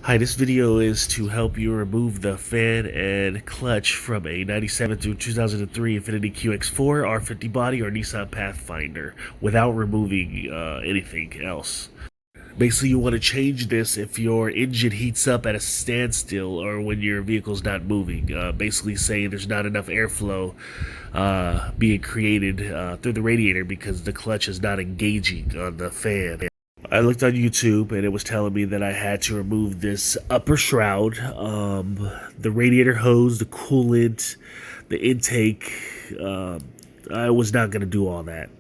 Hi, this video is to help you remove the fan and clutch from a 97 through 2003 Infiniti QX4, R50 body, or Nissan Pathfinder without removing anything else. Basically, you want to change this if your engine heats up at a standstill or when your vehicle's not moving. Basically, saying there's not enough airflow being created through the radiator because the clutch is not engaging on the fan. I looked on YouTube and it was telling me that I had to remove this upper shroud, the radiator hose, the coolant, the intake. I was not going to do all that.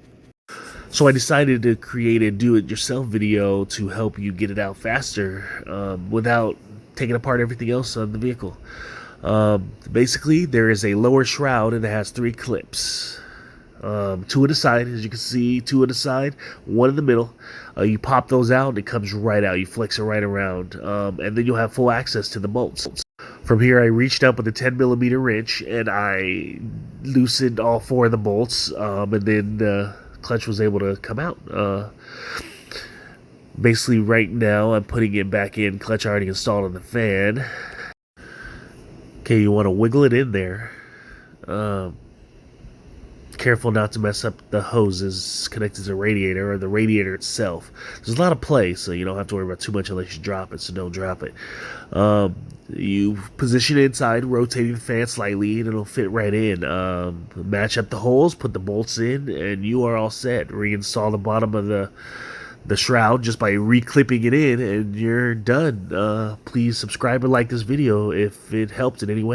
So I decided to create a do-it-yourself video to help you get it out faster without taking apart everything else on the vehicle. Basically, there is a lower shroud and it has 3 clips. Two on the side, as you can see, 2 on the side, 1 in the middle. You pop those out and it comes right out. You flex it right around, and then you'll have full access to the bolts. From here, I reached up with a 10mm wrench and I loosened all 4 of the bolts, and then the clutch was able to come out. Basically, right now, I'm putting it back in. Clutch already installed on the fan. Okay, you want to wiggle it in there. Careful not to mess up the hoses connected to the radiator or the radiator itself. There's a lot of play, so you don't have to worry about too much unless you drop it, so don't drop it. You position it inside, rotating the fan slightly, and it'll fit right in. Match up the holes, put the bolts in, and you are all set. Reinstall the bottom of the shroud just by reclipping it in, and you're done. Please subscribe and like this video if it helped in any way.